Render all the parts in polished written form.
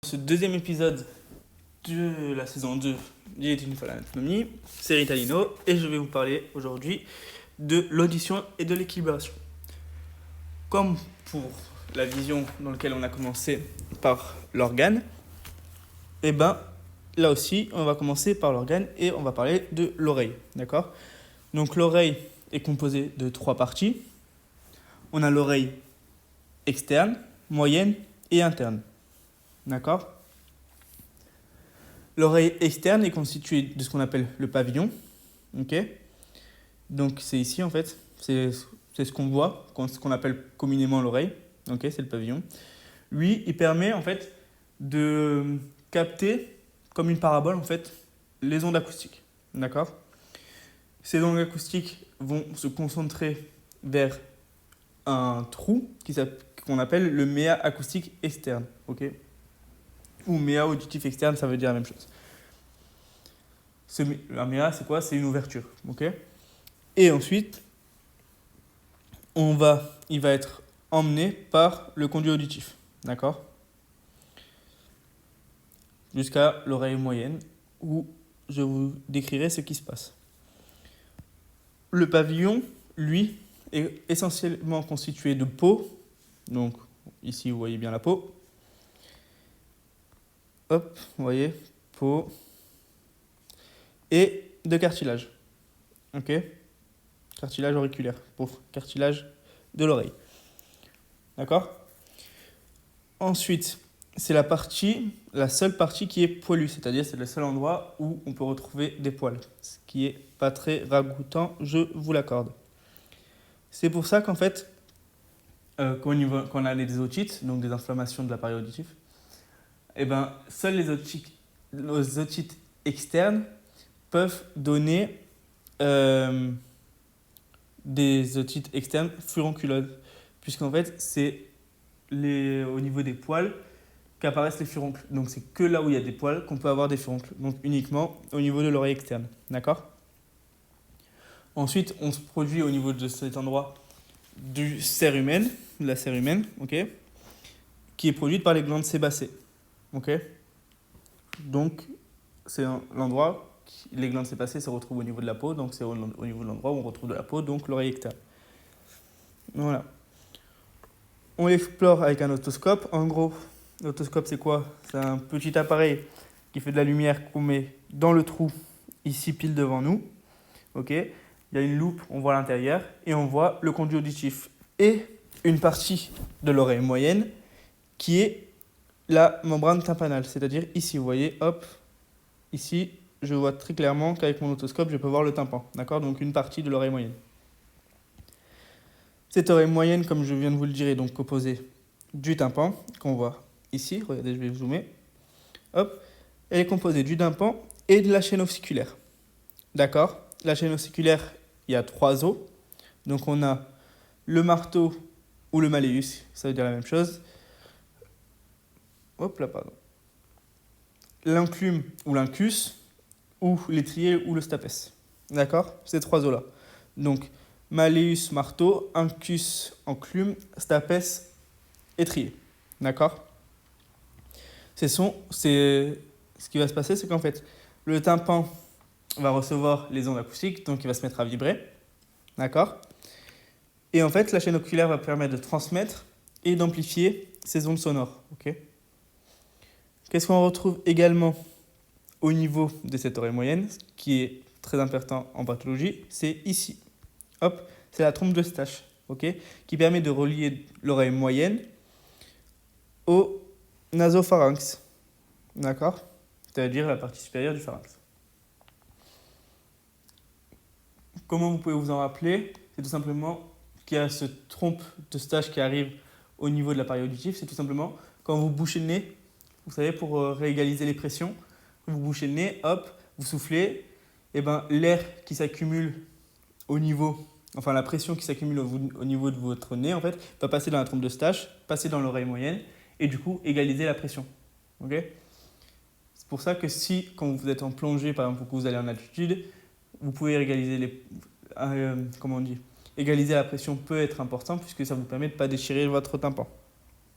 Ce deuxième épisode de la saison 2 d'Il était une fois l'anatomie, c'est Ritalino et je vais vous parler aujourd'hui de l'audition et de l'équilibration. Comme pour la vision dans laquelle on a commencé par l'organe, et ben là aussi on va commencer par l'organe et on va parler de l'oreille, d'accord? Donc l'oreille est composée de 3 parties. On a l'oreille externe, moyenne et interne, d'accord? L'oreille externe est constituée de ce qu'on appelle le pavillon. Ok. Donc c'est ici en fait, c'est ce qu'on voit, ce qu'on appelle communément l'oreille. Ok, c'est le pavillon. Lui, il permet en fait de capter comme une parabole en fait les ondes acoustiques. D'accord. Ces ondes acoustiques vont se concentrer vers un trou qu'on appelle le méa acoustique externe. Ok. Ou méa auditif externe, ça veut dire la même chose. Un méa, c'est quoi? C'est une ouverture. Okay. Et ensuite, il va être emmené par le conduit auditif. D'accord? Jusqu'à l'oreille moyenne, où je vous décrirai ce qui se passe. Le pavillon, lui, est essentiellement constitué de peau. Donc, ici, vous voyez bien la peau. Hop, vous voyez, peau. Et de cartilage. Ok? Cartilage auriculaire, pour cartilage de l'oreille. D'accord? Ensuite, c'est la seule partie qui est poilue, c'est-à-dire c'est le seul endroit où on peut retrouver des poils, ce qui est pas très ragoûtant, je vous l'accorde. C'est pour ça qu'en fait, quand on a des otites, donc des inflammations de l'appareil auditif, eh ben, seuls les otites externes peuvent donner des otites externes furonculeuses, puisqu'en fait, c'est au niveau des poils qu'apparaissent les furoncles. Donc c'est que là où il y a des poils qu'on peut avoir des furoncles, donc uniquement au niveau de l'oreille externe. D'accord? Ensuite, on se produit au niveau de cet endroit du cérumen, de la cérumen, ok, qui est produite par les glandes sébacées. Ok. Donc c'est l'endroit, les glandes sébacées se retrouvent au niveau de la peau, donc c'est au niveau de l'endroit où on retrouve de la peau, donc l'oreille externe. Voilà. On l'explore avec un otoscope. En gros, l'otoscope, c'est quoi? C'est un petit appareil qui fait de la lumière qu'on met dans le trou, ici pile devant nous. Ok. Il y a une loupe, on voit l'intérieur et on voit le conduit auditif et une partie de l'oreille moyenne qui est la membrane tympanale. C'est-à-dire ici, vous voyez, hop, ici, je vois très clairement qu'avec mon otoscope, je peux voir le tympan. D'accord? Donc une partie de l'oreille moyenne. Cette oreille moyenne, comme je viens de vous le dire, est donc composée du tympan, qu'on voit ici. Regardez, je vais zoomer. Hop. Elle est composée du tympan et de la chaîne ossiculaire. D'accord? La chaîne ossiculaire, il y a 3 os. Donc on a le marteau ou le malleus, ça veut dire la même chose. Hop là, pardon. L'enclume ou l'incus, ou l'étrier ou le stapes. D'accord? Ces 3 os-là. Donc, malleus, marteau, incus, enclume, stapes, étrier. D'accord? Ce qui va se passer, c'est qu'en fait, le tympan va recevoir les ondes acoustiques, donc il va se mettre à vibrer. D'accord? Et en fait, la chaîne oculaire va permettre de transmettre et d'amplifier ces ondes sonores. Okay? Qu'est-ce qu'on retrouve également au niveau de cette oreille moyenne, ce qui est très important en pathologie, c'est ici. Hop, c'est la trompe d'Eustache, okay, qui permet de relier l'oreille moyenne au nasopharynx. D'accord? C'est-à-dire la partie supérieure du pharynx. Comment vous pouvez vous en rappeler? C'est tout simplement qu'il y a cette trompe d'Eustache qui arrive au niveau de l'appareil auditif. C'est tout simplement quand vous bouchez le nez, vous savez, pour réégaliser les pressions, vous bouchez le nez, hop, vous soufflez, et ben l'air qui s'accumule au niveau, enfin la pression qui s'accumule au niveau de votre nez, en fait, va passer dans la trompe d'Eustache, passer dans l'oreille moyenne, et du coup égaliser la pression. Okay? C'est pour ça que quand vous êtes en plongée, par exemple, que vous allez en altitude, vous pouvez égaliser égaliser la pression peut être important puisque ça vous permet de ne pas déchirer votre tympan.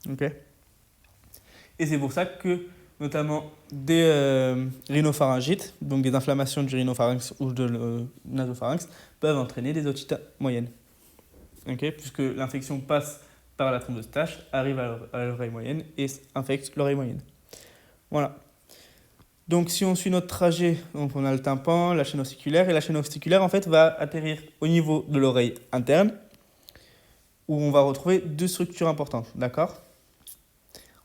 Okay? Et c'est pour ça que, notamment, des rhinopharyngites, donc des inflammations du rhinopharynx ou de nasopharynx, peuvent entraîner des otites moyennes. Okay, puisque l'infection passe par la thrombose tache, arrive à l'oreille moyenne et infecte l'oreille moyenne. Voilà. Donc si on suit notre trajet, donc on a le tympan, la chaîne ossiculaire, et la chaîne ossiculaire en fait va atterrir au niveau de l'oreille interne, où on va retrouver deux structures importantes, d'accord?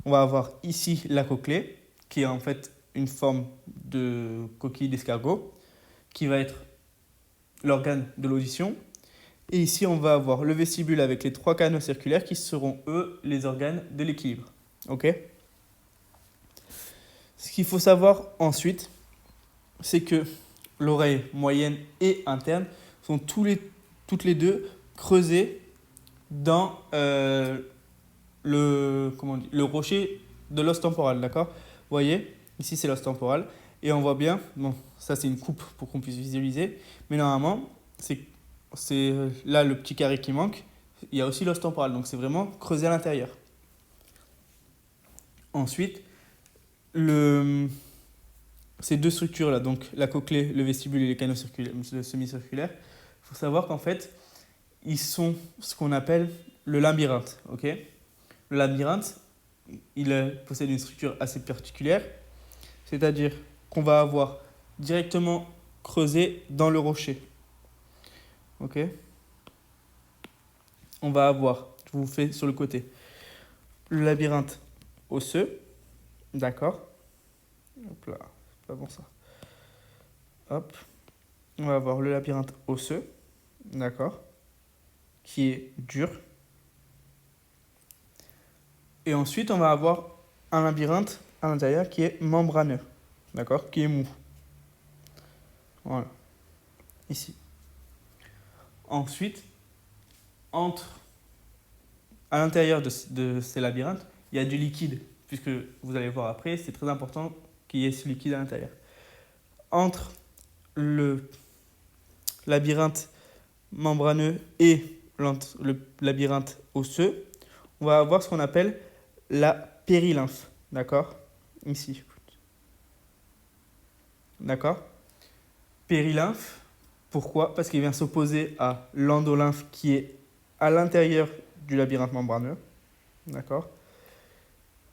On va avoir ici la cochlée, qui est en fait une forme de coquille d'escargot, qui va être l'organe de l'audition. Et ici, on va avoir le vestibule avec les 3 canaux circulaires qui seront, eux, les organes de l'équilibre. Ok? Ce qu'il faut savoir ensuite, c'est que l'oreille moyenne et interne sont toutes les deux creusées dans le rocher de l'os temporal, d'accord? Vous voyez, ici c'est l'os temporal, et on voit bien, bon, ça c'est une coupe pour qu'on puisse visualiser, mais normalement, c'est là le petit carré qui manque, il y a aussi l'os temporal, donc c'est vraiment creusé à l'intérieur. Ensuite, ces deux structures-là, donc la cochlée, le vestibule et les canaux semi-circulaires, il faut savoir qu'en fait, ils sont ce qu'on appelle le labyrinthe. Okay, le labyrinthe, il possède une structure assez particulière, c'est-à-dire qu'on va avoir directement creusé dans le rocher. Ok, on va avoir, je vous fais sur le côté, le labyrinthe osseux, d'accord. Hop là, c'est pas bon ça. Hop, on va avoir le labyrinthe osseux, d'accord, qui est dur. Et ensuite, on va avoir un labyrinthe à l'intérieur qui est membraneux, d'accord, qui est mou. Voilà, ici. Ensuite, à l'intérieur de ces labyrinthes, il y a du liquide, puisque vous allez voir après, c'est très important qu'il y ait ce liquide à l'intérieur. Entre le labyrinthe membraneux et le labyrinthe osseux, on va avoir ce qu'on appelle la périlymphe, d'accord? Ici. D'accord? Périlymphe, pourquoi? Parce qu'il vient s'opposer à l'endolymphe qui est à l'intérieur du labyrinthe membraneux, d'accord?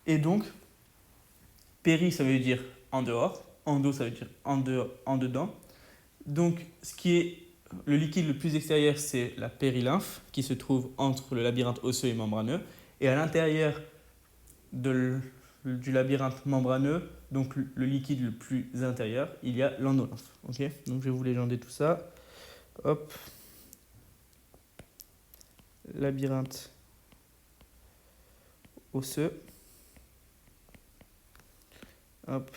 Et donc, péri, ça veut dire en dehors, endo, ça veut dire en dedans. Donc, ce qui est le liquide le plus extérieur, c'est la périlymphe, qui se trouve entre le labyrinthe osseux et membraneux. Et à l'intérieur du labyrinthe membraneux, donc le liquide le plus intérieur, il y a l'endolymphe. Okay, donc, je vais vous légender tout ça. Hop. Labyrinthe osseux. Hop.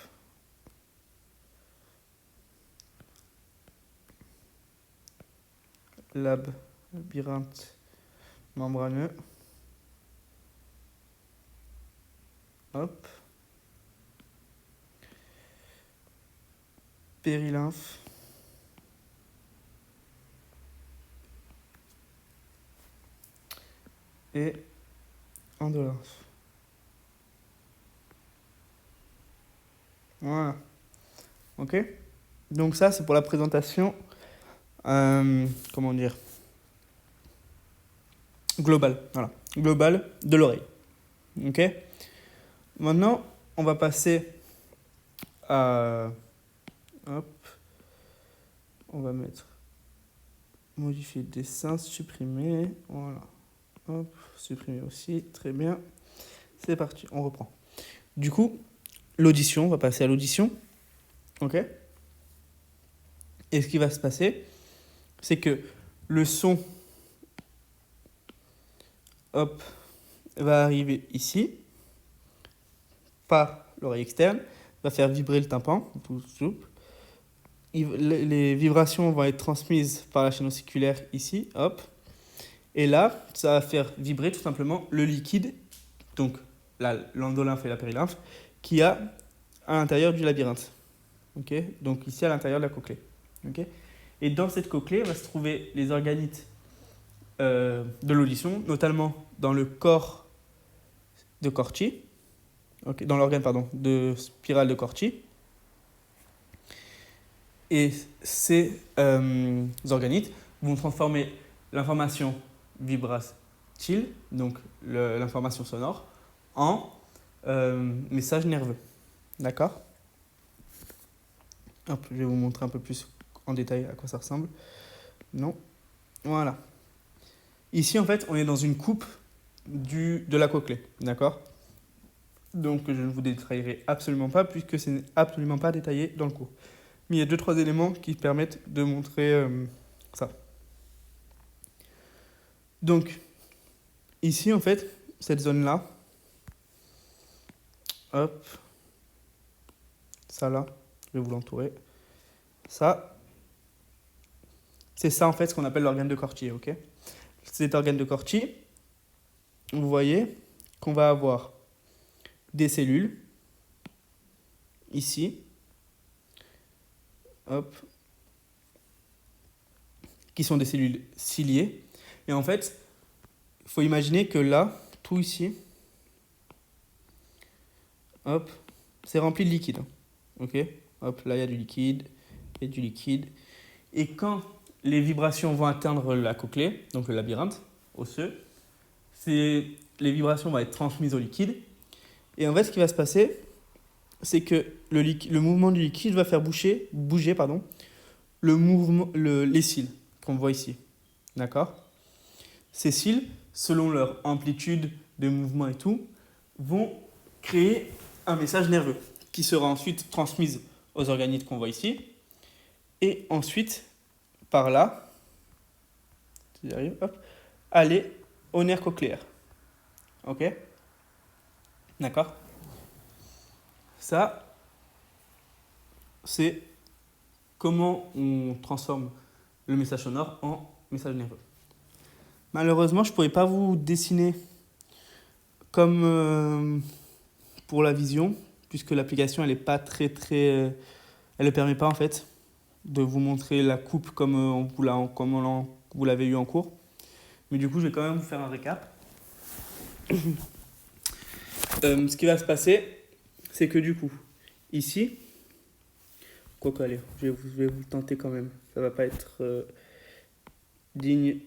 Labyrinthe membraneux. Hop. Périlymphe. Et endolymphe. Voilà. Ok. Donc ça, c'est pour la présentation, comment dire, globale. Voilà. Globale de l'oreille. Ok. Maintenant, on va passer à... Hop. On va mettre... Modifier le dessin, supprimer. Voilà. Hop. Supprimer aussi. Très bien. C'est parti. On reprend. Du coup, l'audition. On va passer à l'audition. Ok. Et ce qui va se passer, c'est que le son, hop, va arriver ici, par l'oreille externe, va faire vibrer le tympan, les vibrations vont être transmises par la chaîne ossiculaire ici, hop, et là, ça va faire vibrer tout simplement le liquide, donc l'endolymphe et la périlymphe, qu'il y a à l'intérieur du labyrinthe. Okay, donc ici à l'intérieur de la cochlée. Okay, et dans cette cochlée, va se trouver les organites de l'audition, notamment dans le corps de Corti. okay, dans l'organe pardon, de spirale de Corti. Et ces organites vont transformer l'information vibratile, donc l'information sonore, en message nerveux. D'accord? Hop, je vais vous montrer un peu plus en détail à quoi ça ressemble. Non. Voilà. Ici, en fait, on est dans une coupe de la cochlée. D'accord? Donc, je ne vous détaillerai absolument pas, puisque ce n'est absolument pas détaillé dans le cours. Mais il y a 2-3 éléments qui permettent de montrer ça. Donc, ici, en fait, cette zone-là, hop, ça là, je vais vous l'entourer. Ça, c'est ça, en fait, ce qu'on appelle l'organe de Corti, ok? Cet organe de Corti, vous voyez qu'on va avoir des cellules, ici, hop, qui sont des cellules ciliées. Et en fait, il faut imaginer que là, tout ici, hop, c'est rempli de liquide. Ok? Hop, là, il y a du liquide et du liquide. Et quand les vibrations vont atteindre la cochlée, donc le labyrinthe osseux, les vibrations vont être transmises au liquide. Et en fait, ce qui va se passer, c'est que le mouvement du liquide va faire bouger les cils qu'on voit ici. D'accord? Ces cils, selon leur amplitude de mouvement et tout, vont créer un message nerveux qui sera ensuite transmis aux organites qu'on voit ici. Et ensuite, par là, si j'arrive, hop, aller au nerf cochléaire. Ok? D'accord? Ça, c'est comment on transforme le message sonore en message nerveux. Malheureusement, je ne pourrais pas vous dessiner comme pour la vision, puisque l'application, elle n'est pas elle ne permet pas en fait de vous montrer la coupe comme vous l'avez eu en cours. Mais du coup, je vais quand même vous faire un récap. Ce qui va se passer, c'est que du coup, ici, quoique allez, je vais vous tenter quand même. Ça va pas être digne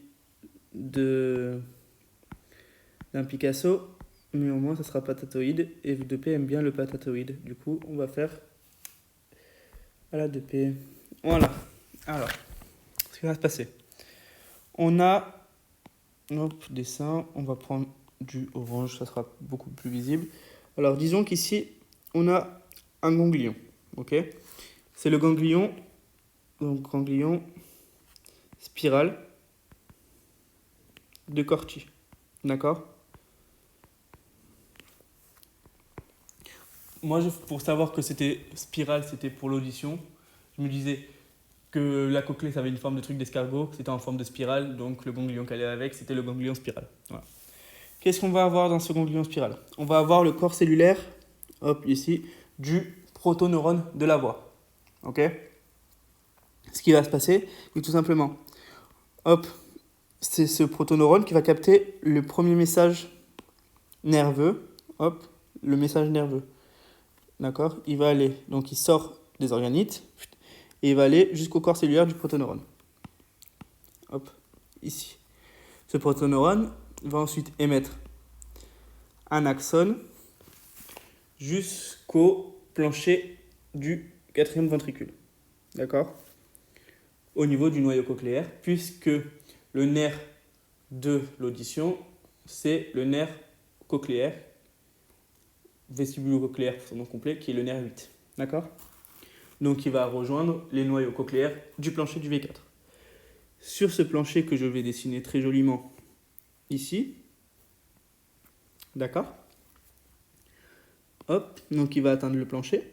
d'un Picasso, mais au moins ça sera patatoïde. Et F2P aime bien le patatoïde. Du coup, on va faire à la 2P. Voilà. Alors, ce qui va se passer. On a dessin, on va prendre du orange, ça sera beaucoup plus visible. Alors, disons qu'ici, on a un ganglion. Ok? C'est le ganglion, donc ganglion spirale de Corti. D'accord? Moi, pour savoir que c'était spirale, c'était pour l'audition, je me disais que la cochlée, ça avait une forme de truc d'escargot, c'était en forme de spirale, donc le ganglion qu'elle allait avec, c'était le ganglion spirale. Voilà. Qu'est-ce qu'on va avoir dans ce ganglion spirale? On va avoir le corps cellulaire, hop, ici, du protoneurone de la voix. Ok? Ce qui va se passer, c'est tout simplement, hop, c'est ce protoneurone qui va capter le premier message nerveux, hop, le message nerveux. D'accord? Il va aller, donc il sort des organites, et il va aller jusqu'au corps cellulaire du protoneurone. Hop, ici. Ce protoneurone va ensuite émettre un axone jusqu'au plancher du quatrième ventricule. D'accord? Au niveau du noyau cochléaire, puisque le nerf de l'audition, c'est le nerf cochléaire, vestibulo-cochléaire pour son nom complet, qui est le nerf 8. D'accord? Donc il va rejoindre les noyaux cochléaires du plancher du V4. Sur ce plancher que je vais dessiner très joliment ici, d'accord? Hop, donc il va atteindre le plancher.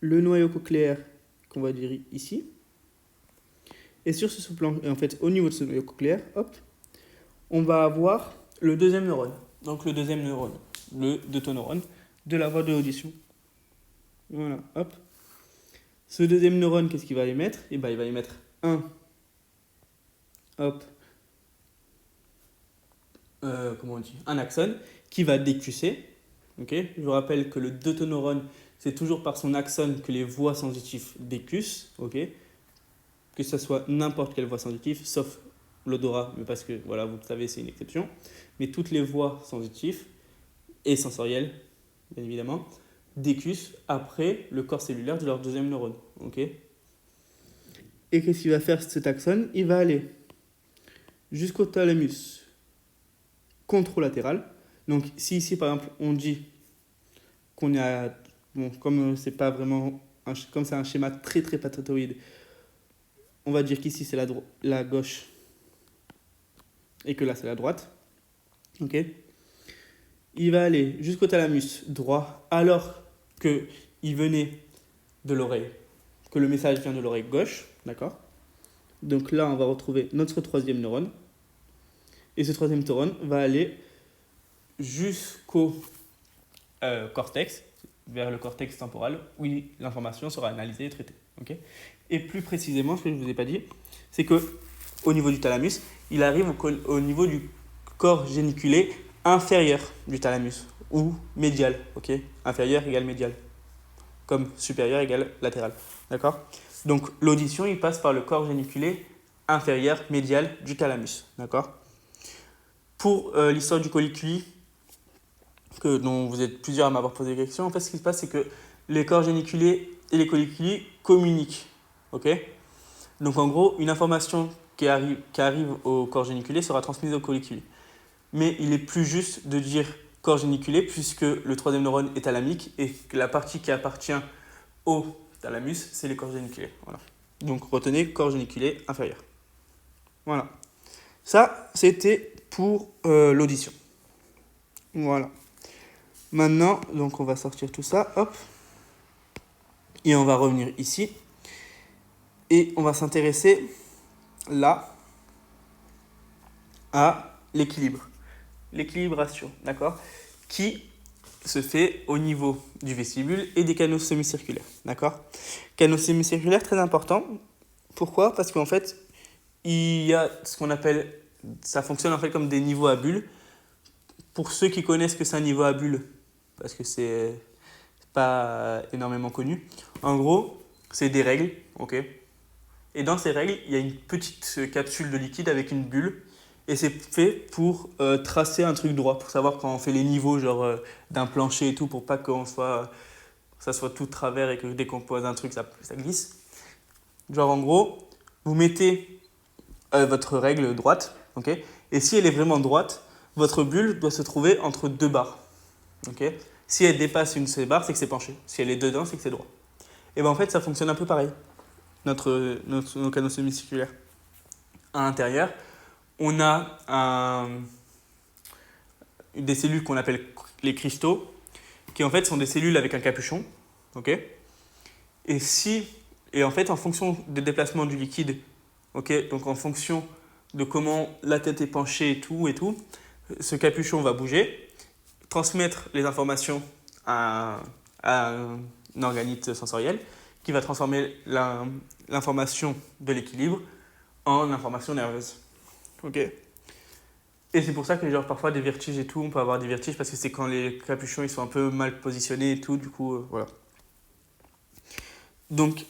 Le noyau cochléaire qu'on va dire ici. Et sur ce plancher, en fait, au niveau de ce noyau cochléaire, hop, on va avoir le deuxième neurone. Donc le deuxième neurone, le deutéroneurone de la voie de l'audition. Voilà, hop. Ce deuxième neurone, qu'est-ce qu'il va émettre? Eh ben, il va émettre un axone qui va décusser. Okay, je vous rappelle que le deuténeurone, c'est toujours par son axone que les voies sensitives décussent. Okay, que ce soit n'importe quelle voie sensitive, sauf l'odorat, mais parce que voilà, vous le savez, c'est une exception. Mais toutes les voies sensitives et sensorielles, bien évidemment, décussent après le corps cellulaire de leur deuxième neurone. Okay, et qu'est-ce qu'il va faire cet axone? Il va aller jusqu'au thalamus contralatéral. Donc, si ici, par exemple, on dit qu'on est à... Bon, comme c'est pas vraiment... comme c'est un schéma très très patatoïde, on va dire qu'ici, c'est la gauche et que là, c'est la droite. Ok. Il va aller jusqu'au thalamus droit alors qu'il venait de l'oreille, que le message vient de l'oreille gauche. D'accord. Donc là, on va retrouver notre troisième neurone. Et ce troisième neurone va aller jusqu'au cortex, vers le cortex temporal, où l'information sera analysée et traitée. Okay, et plus précisément, ce que je ne vous ai pas dit, c'est qu'au niveau du thalamus, il arrive au niveau du corps géniculé inférieur du thalamus, ou médial. Okay, inférieur égale médial, comme supérieur égale latéral. D'accord. Donc l'audition, il passe par le corps géniculé inférieur médial du thalamus. D'accord. Pour l'histoire du colliculi, dont vous êtes plusieurs à m'avoir posé des questions, en fait, ce qui se passe, c'est que les corps géniculés et les colliculi communiquent. Okay, donc, en gros, une information qui arrive au corps géniculé sera transmise au colliculi. Mais il est plus juste de dire corps géniculé, puisque le troisième neurone est thalamique et que la partie qui appartient au thalamus, c'est les corps géniculés. Voilà. Donc, retenez corps géniculé inférieur. Voilà. Ça, c'était pour l'audition. Voilà. Maintenant, donc on va sortir tout ça, hop. Et on va revenir ici. Et on va s'intéresser là à l'équilibre. L'équilibration, d'accord, qui se fait au niveau du vestibule et des canaux semi-circulaires, d'accord. Canaux semi-circulaires, très important. Pourquoi? Parce qu'en fait, il y a ce qu'on appelle, ça fonctionne en fait comme des niveaux à bulles. Pour ceux qui connaissent que c'est un niveau à bulles, parce que c'est pas énormément connu, en gros, c'est des règles, ok. Et dans ces règles, il y a une petite capsule de liquide avec une bulle. Et c'est fait pour tracer un truc droit, pour savoir quand on fait les niveaux genre d'un plancher et tout, pour pas que ça soit tout de travers et que dès qu'on pose un truc, ça glisse. Genre en gros, vous mettez votre règle droite, ok, et si elle est vraiment droite, votre bulle doit se trouver entre deux barres. Okay. Si elle dépasse une de ces barres, c'est que c'est penché. Si elle est dedans, c'est que c'est droit. Et bien en fait, ça fonctionne un peu pareil, nos canaux semi-circulaires. À l'intérieur, on a des cellules qu'on appelle les cristaux, qui en fait sont des cellules avec un capuchon. Okay. Et en fait, en fonction des déplacements du liquide, okay, donc en fonction de comment la tête est penchée et tout, ce capuchon va bouger, transmettre les informations à un organite sensoriel qui va transformer l'information de l'équilibre en information nerveuse. Ok. Et c'est pour ça que genre parfois des vertiges et tout, on peut avoir des vertiges parce que c'est quand les capuchons ils sont un peu mal positionnés et tout, du coup voilà. Donc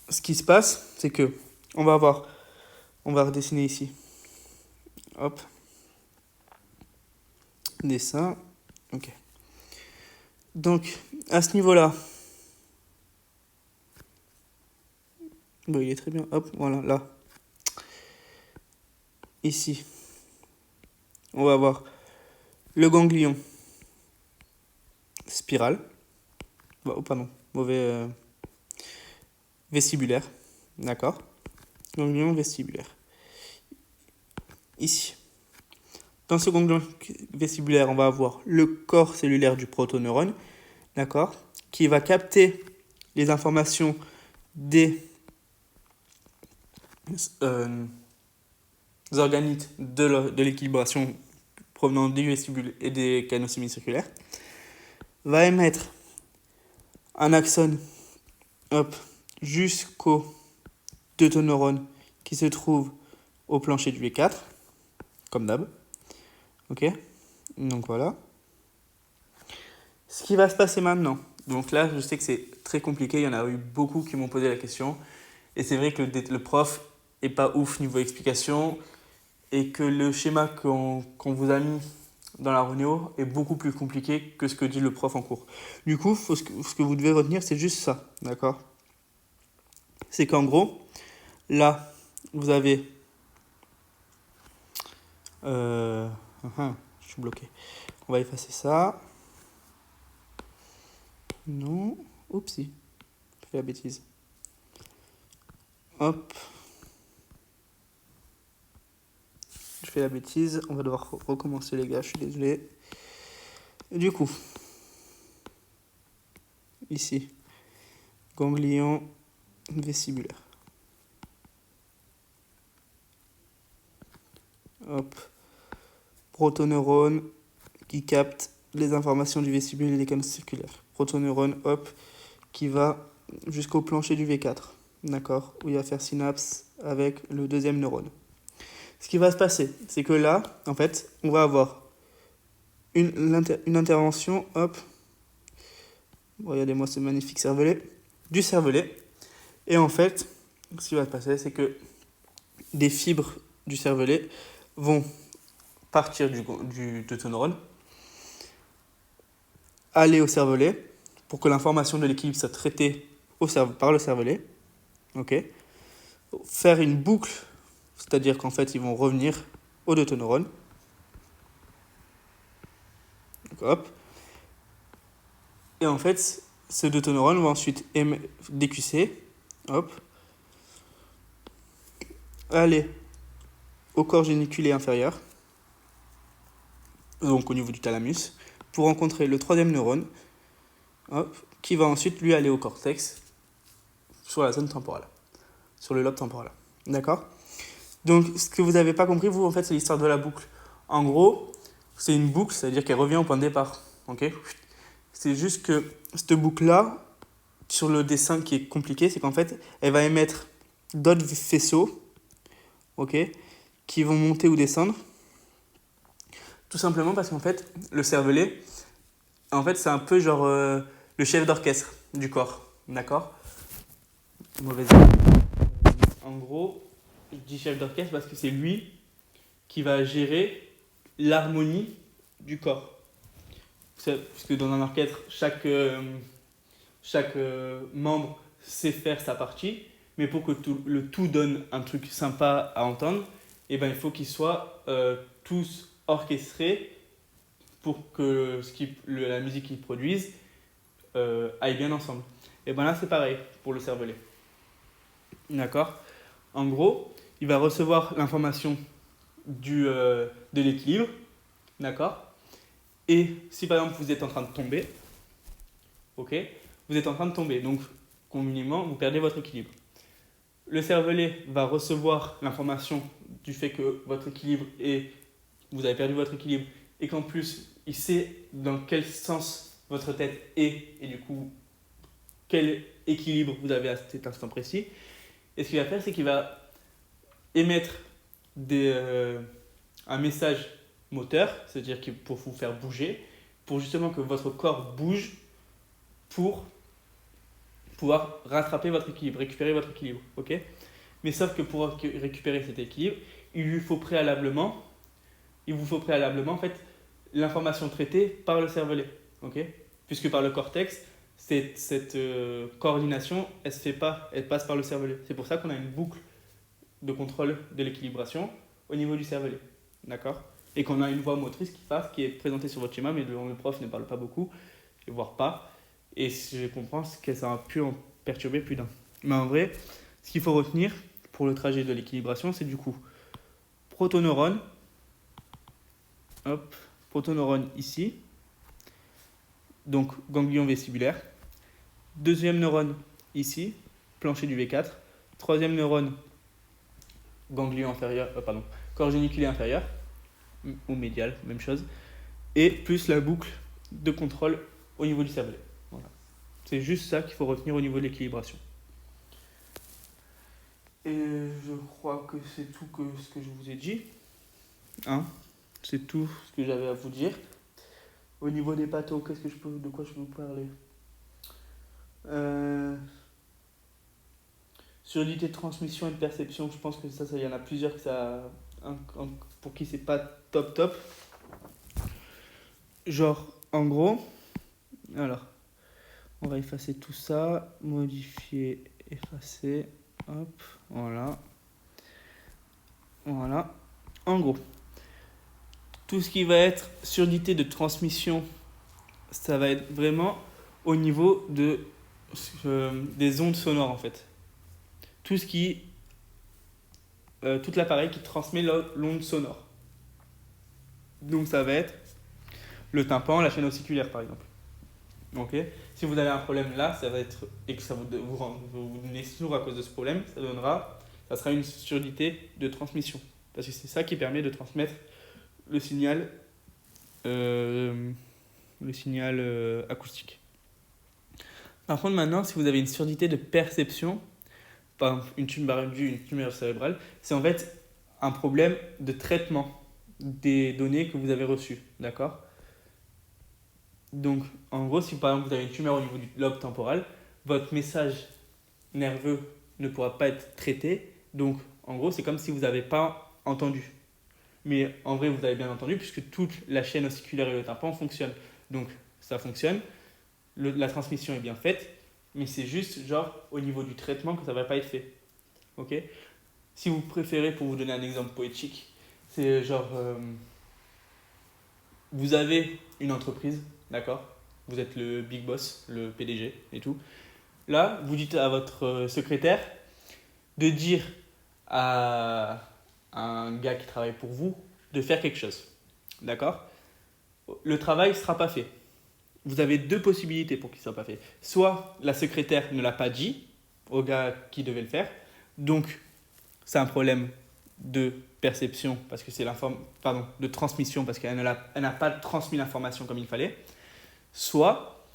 ce qui se passe, c'est que on va redessiner ici. Hop. Dessin. Ok. Donc à ce niveau-là, bon, il est très bien. Hop, voilà, là. Ici, on va avoir le ganglion spiral. Oh, pardon, mauvais vestibulaire. D'accord. Ganglion vestibulaire. Ici. Dans ce ganglion vestibulaire, on va avoir le corps cellulaire du protoneurone. D'accord. Qui va capter les informations des organites de l'équilibration provenant du vestibule et des canaux semi-circulaires, va émettre un axone jusqu'au deuténeurone qui se trouve au plancher du V4, comme d'hab. Ok, donc voilà. Ce qui va se passer maintenant, donc là, je sais que c'est très compliqué, il y en a eu beaucoup qui m'ont posé la question, et c'est vrai que le prof est pas ouf niveau explication, et que le schéma qu'on vous a mis dans la Ronéo est beaucoup plus compliqué que ce que dit le prof en cours. Du coup, ce que vous devez retenir, c'est juste ça, d'accord? C'est qu'en gros, là, vous avez... je suis bloqué. On va effacer ça. Non. Oupsie. Je fais la bêtise. Hop. Je fais la bêtise. On va devoir recommencer, les gars. Je suis désolé. Et du coup, ici, ganglion vestibulaire. Hop. Protoneurone qui capte les informations du vestibule et des canaux circulaires. Protoneurone, hop, qui va jusqu'au plancher du V4, d'accord, où il va faire synapse avec le deuxième neurone. Ce qui va se passer, c'est que là, en fait, on va avoir une intervention, hop, regardez-moi ce magnifique cervelet, du cervelet, et en fait, ce qui va se passer, c'est que des fibres du cervelet vont partir du teutoneurone, aller au cervelet, pour que l'information de l'équilibre soit traitée par le cervelet, ok, faire une boucle, c'est-à-dire qu'en fait, ils vont revenir au deuténeurone. Hop. Et en fait, ce deuténeurone va ensuite décucer, hop, aller au corps géniculé inférieur, donc au niveau du thalamus, pour rencontrer le troisième neurone, hop, qui va ensuite lui aller au cortex, sur la zone temporale, sur le lobe temporal. D'accord? Donc, ce que vous n'avez pas compris, vous, en fait, c'est l'histoire de la boucle. En gros, c'est une boucle, c'est-à-dire qu'elle revient au point de départ. Ok? C'est juste que cette boucle-là, sur le dessin qui est compliqué, c'est qu'en fait, elle va émettre d'autres faisceaux, ok, qui vont monter ou descendre. Tout simplement parce qu'en fait, le cervelet, en fait, c'est un peu genre le chef d'orchestre du corps. D'accord? Mauvaise idée. En gros, je dis chef d'orchestre parce que c'est lui qui va gérer l'harmonie du corps. Puisque dans un orchestre, chaque membre sait faire sa partie, mais pour que le tout donne un truc sympa à entendre, et ben, il faut qu'ils soient tous orchestrés pour que la musique qu'ils produisent aille bien ensemble. Et ben là, c'est pareil pour le cervelet. D'accord? En gros, il va recevoir l'information de l'équilibre. D'accord? Et si par exemple vous êtes en train de tomber, ok, vous êtes en train de tomber, donc communément vous perdez votre équilibre. Le cervelet va recevoir l'information du fait que votre équilibre vous avez perdu votre équilibre et qu'en plus il sait dans quel sens votre tête est et du coup quel équilibre vous avez à cet instant précis. Et ce qu'il va faire, c'est qu'il va émettre un message moteur, c'est-à-dire pour vous faire bouger, pour justement que votre corps bouge pour pouvoir rattraper votre équilibre, récupérer votre équilibre, ok? Mais sauf que pour récupérer cet équilibre, il vous faut préalablement en fait l'information traitée par le cervelet, ok? Puisque par le cortex, cette coordination, elle passe par le cervelet. C'est pour ça qu'on a une boucle de contrôle de l'équilibration au niveau du cervelet, d'accord? Et qu'on a une voie motrice qui est présentée sur votre schéma, mais dont le prof ne parle pas beaucoup, voire pas. Et je comprends que ça a pu en perturber plus d'un. Mais en vrai, ce qu'il faut retenir pour le trajet de l'équilibration, c'est du coup protoneurone, hop, protoneurone ici, donc ganglion vestibulaire, deuxième neurone ici, plancher du V4, troisième neurone, ganglion inférieur, corps géniculé inférieur, ou médial, même chose, et plus la boucle de contrôle au niveau du cervelet. Voilà. C'est juste ça qu'il faut retenir au niveau de l'équilibration. Et je crois que c'est tout ce que je vous ai dit. Hein, c'est tout ce que j'avais à vous dire. Au niveau des pathos, de quoi je peux vous parler? Surdité de transmission et de perception, je pense que ça y en a plusieurs que pour qui c'est pas top top. Genre, en gros, alors, on va effacer tout ça, modifier, effacer, hop, voilà. Voilà. En gros, tout ce qui va être surdité de transmission, ça va être vraiment au niveau des ondes sonores en fait. Tout l'appareil qui transmet l'onde sonore. Donc ça va être le tympan, la chaîne ossiculaire par exemple. Ok. Si vous avez un problème là, ça va être et que vous donnez sourd à cause de ce problème, ça sera une surdité de transmission parce que c'est ça qui permet de transmettre le signal acoustique. Par contre maintenant, si vous avez une surdité de perception, par exemple une tumeur cérébrale, c'est en fait un problème de traitement des données que vous avez reçues, d'accord? Donc, en gros, si par exemple vous avez une tumeur au niveau du lobe temporal, votre message nerveux ne pourra pas être traité. Donc, en gros, c'est comme si vous n'avez pas entendu. Mais en vrai, vous avez bien entendu puisque toute la chaîne ossiculaire et le tympan fonctionnent. Donc, ça fonctionne. La transmission est bien faite. Mais c'est juste, genre, au niveau du traitement que ça ne va pas être fait. Ok? Si vous préférez, pour vous donner un exemple poétique, c'est genre, vous avez une entreprise, d'accord? Vous êtes le big boss, le PDG et tout. Là, vous dites à votre secrétaire de dire à un gars qui travaille pour vous de faire quelque chose, d'accord? Le travail ne sera pas fait. Vous avez deux possibilités pour qu'il ne soit pas fait. Soit la secrétaire ne l'a pas dit au gars qui devait le faire, donc c'est un problème de perception parce que c'est de transmission parce qu'elle n'a pas transmis l'information comme il fallait. Soit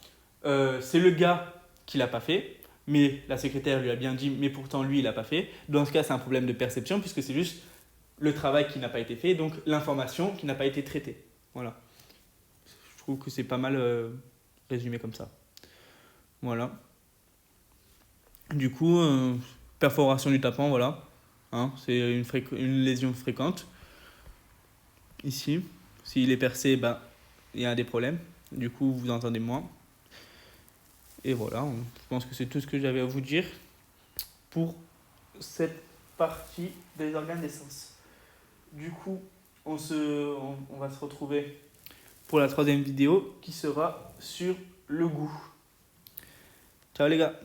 c'est le gars qui l'a pas fait, mais la secrétaire lui a bien dit, mais pourtant lui il l'a pas fait. Dans ce cas, c'est un problème de perception puisque c'est juste le travail qui n'a pas été fait, donc l'information qui n'a pas été traitée. Voilà. Je trouve que c'est pas mal résumé comme ça. Voilà. Du coup, perforation du tympan, voilà. Hein, c'est une lésion fréquente. Ici, s'il est percé, il y a des problèmes. Du coup, vous entendez moins. Et voilà, je pense que c'est tout ce que j'avais à vous dire pour cette partie des organes des sens. Du coup, on va se retrouver pour la troisième vidéo qui sera sur le goût. Ciao les gars!